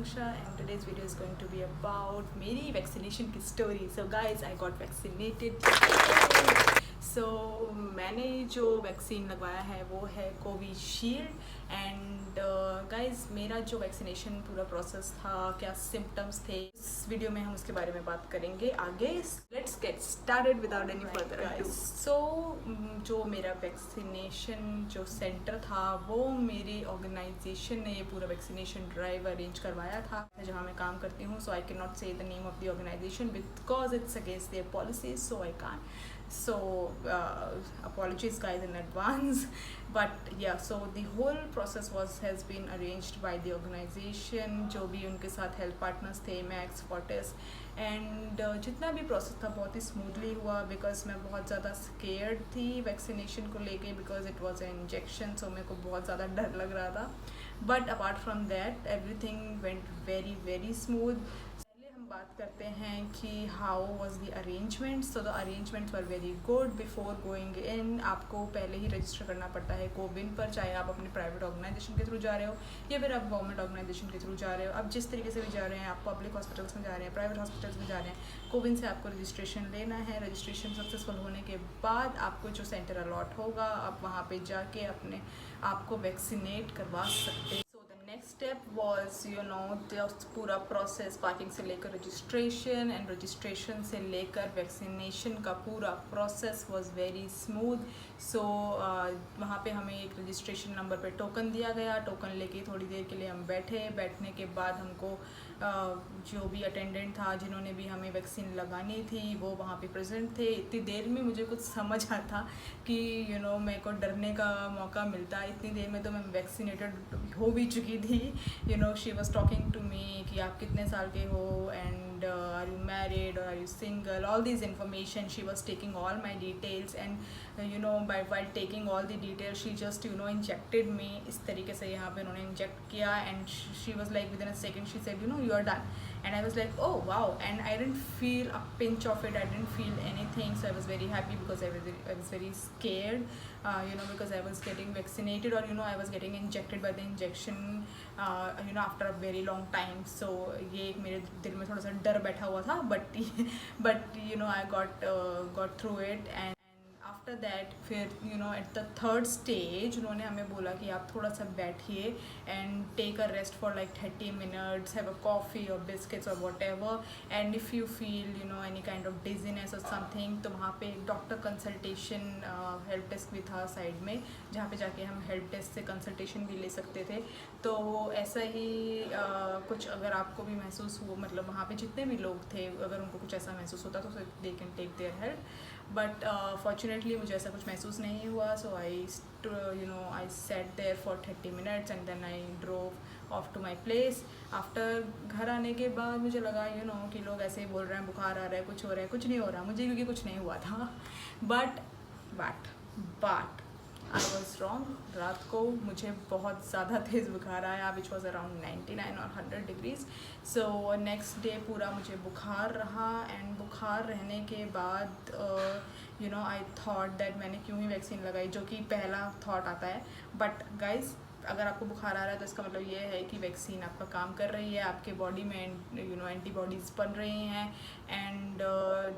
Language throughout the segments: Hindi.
Anusha, and today's video is going to be about मेरी vaccination की story. So guys, I got vaccinated. So मैंने जो वैक्सीन लगवाया है वो है कोविशील्ड. एंड गाइज मेरा जो वैक्सीनेशन पूरा प्रोसेस था, क्या सिम्टम्स थे, इस वीडियो में हम उसके बारे में बात करेंगे आगे. Let's get started without any further ado. सो जो मेरा वैक्सीनेशन जो सेंटर था वो मेरी ऑर्गेनाइजेशन ने ये पूरा वैक्सीनेशन ड्राइव अरेंज करवाया था जहाँ मैं काम करती हूँ. So I can not say the name of the organization because it's against their policies, so I can't. So apologies guys in advance, but yeah, so the whole process has been arranged by the organization. जो भी उनके साथ हेल्थ पार्टनर्स थे, मैक्स, फोर्टिस, एंड जितना भी प्रोसेस था बहुत ही स्मूथली हुआ. बिकॉज मैं बहुत ज़्यादा स्केयर्ड थी वैक्सीनेशन को लेके, because it was an injection, so मेरे को बहुत ज़्यादा डर लग रहा था. But apart from that everything went very very smooth. बात करते हैं कि how was the arrangement. So the arrangements were very good. Before going in आपको पहले ही रजिस्टर करना पड़ता है कोविन पर, चाहे आप अपने प्राइवेट ऑर्गेनाइजेशन के थ्रू जा रहे हो या फिर आप गवर्नमेंट ऑर्गेनाइजेशन के थ्रू जा रहे हो. आप जिस तरीके से भी जा रहे हैं, आप पब्लिक हॉस्पिटल्स में जा रहे हैं, प्राइवेट हॉस्पिटल्स में जा रहे हैं, कोविन से आपको रजिस्ट्रेशन लेना है. रजिस्ट्रेशन सक्सेसफुल होने के बाद आपको जो सेंटर अलॉट होगा, आप वहाँ पर जाके अपने आपको वैक्सीनेट करवा सकते हैं. नेक्स्ट स्टेप वॉज पूरा प्रोसेस, पार्किंग से लेकर रजिस्ट्रेशन, एंड रजिस्ट्रेशन से लेकर वैक्सीनेशन का पूरा प्रोसेस वॉज वेरी स्मूथ. सो वहाँ पे हमें एक रजिस्ट्रेशन नंबर पे टोकन दिया गया. टोकन लेके थोड़ी देर के लिए हम बैठने के बाद हमको जो भी अटेंडेंट था जिन्होंने भी हमें वैक्सीन लगानी थी वो वहाँ पे प्रेजेंट थे. इतनी देर में मुझे कुछ समझ आता था कि मेरे को डरने का मौका मिलता. इतनी देर में तो मैं वैक्सीनेटेड हो भी चुकी थी. She was talking to me कि आप कितने साल के हो, एंड आर यू मैरिड और are you single, all this information. She was taking all my details, and by while taking all the details she just injected me. इस तरीके से यहाँ पे उन्होंने इंजेक्ट किया, and she was like within a second she said you are done, and I was like oh wow, and I didn't feel a pinch of it, I didn't feel anything. So I was very happy because I was very scared, because I was getting vaccinated, or I was getting injected by the injection after a very long time. So ये मेरे दिल में थोड़ा सा डर बैठा हुआ था, but I got through it. And after that फिर एट द थर्ड स्टेज उन्होंने हमें बोला कि आप थोड़ा सा बैठिए and take a rest for like 30 minutes, have a coffee और बिस्किट्स और whatever, and if you feel any kind of dizziness और समथिंग, तो वहाँ पे एक डॉक्टर कंसल्टेशन हेल्प डेस्क भी था साइड में, जहाँ पे जाके हम हेल्प डेस्क से कंसल्टेशन भी ले सकते थे. तो ऐसा ही कुछ अगर आपको भी महसूस हो, मतलब वहाँ पे जितने भी लोग थे अगर उनको कुछ ऐसा महसूस होता तो they can take their help. But fortunately मुझे ऐसा कुछ महसूस नहीं हुआ. So I sat there for 30 minutes and then I drove off to my place. After घर आने के बाद मुझे लगा कि लोग ऐसे ही बोल रहे हैं बुखार आ रहा है, कुछ हो रहा है. कुछ नहीं हो रहा मुझे, क्योंकि कुछ नहीं हुआ था. But I was wrong. रात को मुझे बहुत ज़्यादा तेज़ बुखार आया, विच वॉज अराउंड 99 और 100 degrees. सो नेक्स्ट डे पूरा मुझे बुखार रहा, एंड बुखार रहने के बाद आई थॉट दैट मैंने क्यों ही वैक्सीन लगाई, जो कि पहला थॉट आता है. बट गाइज अगर आपको बुखार आ रहा है तो इसका मतलब ये है कि वैक्सीन आपका काम कर रही है, आपके बॉडी में एंटीबॉडीज़ बन रही हैं, एंड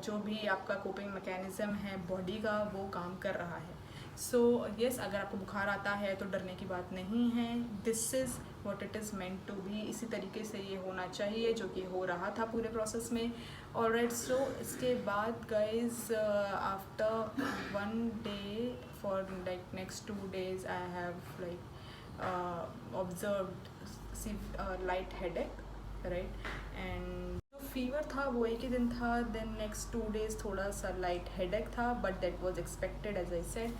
जो भी आपका कोपिंग मैकेनिज़्म है बॉडी का वो काम कर रहा है. सो येस, अगर आपको बुखार आता है तो डरने की बात नहीं है. This is what it is meant to be. इसी तरीके से ये होना चाहिए, जो कि हो रहा था पूरे प्रोसेस में. ऑलराइट, सो इसके बाद guys after 1 day for like next 2 days I have like observed light headache, right. And fever था वो एक ही दिन था. देन नेक्स्ट 2 days थोड़ा सा लाइट हेडेक था, but that was expected as I said,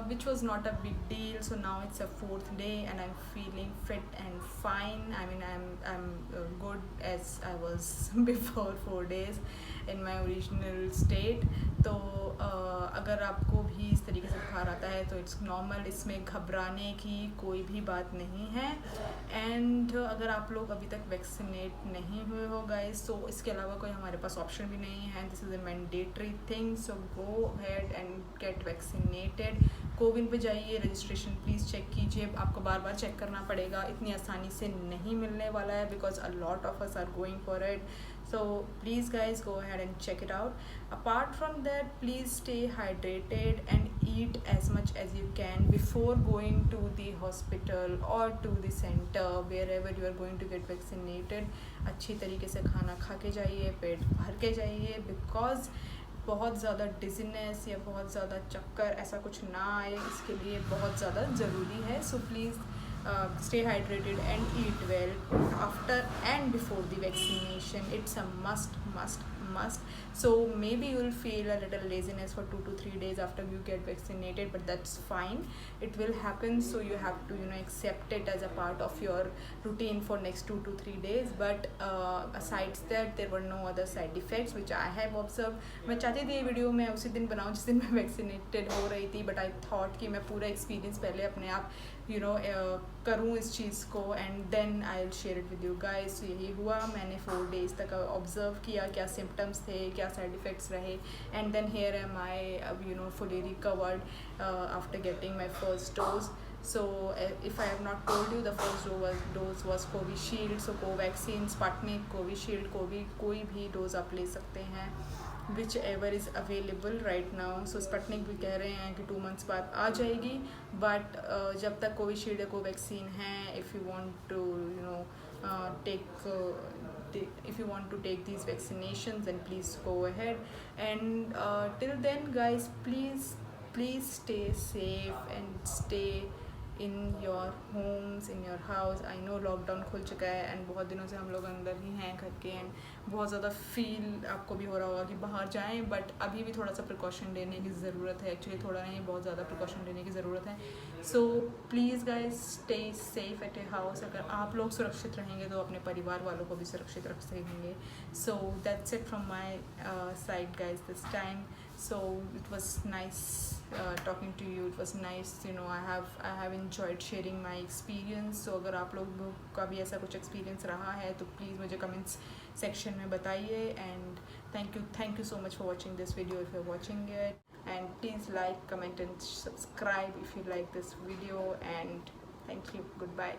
which was not a big deal. So now it's a 4th day and I'm feeling fit and fine. I mean I'm good as I was before 4 days in my original state. तो अगर आपको भी इस तरीके से बुखार आता है तो इट्स नॉर्मल, इसमें घबराने की कोई भी बात नहीं है. एंड अगर आप लोग अभी तक वैक्सीनेट नहीं हुए हो गाइस, तो इसके अलावा कोई हमारे पास ऑप्शन भी नहीं है. This is a mandatory thing, so go head and get vaccinated. CoWIN पे जाइए, रजिस्ट्रेशन प्लीज़ चेक कीजिए, आपको बार बार चेक करना पड़ेगा, इतनी आसानी से नहीं मिलने वाला है because a lot of us are going for it. So please guys go ahead and check it out. Apart from that, please stay hydrated and eat as much as you can before going to the hospital or to the center wherever you are going to get vaccinated. अच्छी तरीके से खाना खा के जाइए, पेट भर के जाइए, बिकॉज बहुत ज़्यादा डिजीनेस या बहुत ज़्यादा चक्कर ऐसा कुछ ना आए, इसके लिए बहुत ज़्यादा ज़रूरी है. So please stay hydrated and eat well after and before the vaccination. It's a must. So maybe you'll feel a little laziness for 2 to 3 days after you get vaccinated, but that's fine, it will happen. So you have to accept it as a part of your routine for next 2 to 3 days. But asides that, there were no other side effects which I have observed. मैं चाहती थी ये वीडियो मैं उसी दिन बनाऊँ जिस दिन मैं वैक्सीनेटेड हो रही थी, बट आई थॉट कि मैं पूरा एक्सपीरियंस पहले अपने आप करूँ इस चीज़ को, and then I will share it with you guys. यही हुआ, मैंने 4 days तक ऑब्जर्व किया क्या सिम्टम्स थे, क्या साइड इफ़ेक्ट्स रहे, and then here am I fully recovered after getting my first dose. So if I have not told you, the first dose was Covishield. So Covaxin, Sputnik, Covishield, कोई भी डोज आप ले सकते हैं, which ever is available right now. So Sputnik भी कह रहे हैं कि 2 months बाद आ जाएगी, बट जब तक कोविशील्ड या कोवैक्सीन है, if you want to if you want to take these vaccinations, then please go ahead. And till then guys, please stay safe and stay in your homes, in your house. I know lockdown खुल चुका है एंड बहुत दिनों से हम लोग अंदर ही हैं घर के, एंड बहुत ज़्यादा फील आपको भी हो रहा होगा कि बाहर जाएं, बट अभी भी थोड़ा सा प्रिकॉशन लेने की ज़रूरत है. एक्चुअली थोड़ा नहीं, बहुत ज़्यादा प्रिकॉशन लेने की ज़रूरत है. So please guys stay safe at a house. अगर आप लोग सुरक्षित रहेंगे तो अपने परिवार वालों को भी सुरक्षित रख सकेंगे. So that's it from my side guys this time. So it was nice talking to you. It was nice, I have enjoyed sharing my experience. So अगर आप लोगों का भी ऐसा कुछ experience रहा है तो please मुझे comments section में बताइए. And thank you so much for watching this video if you're watching it. And please like, comment and subscribe if you like this video. And thank you. Goodbye.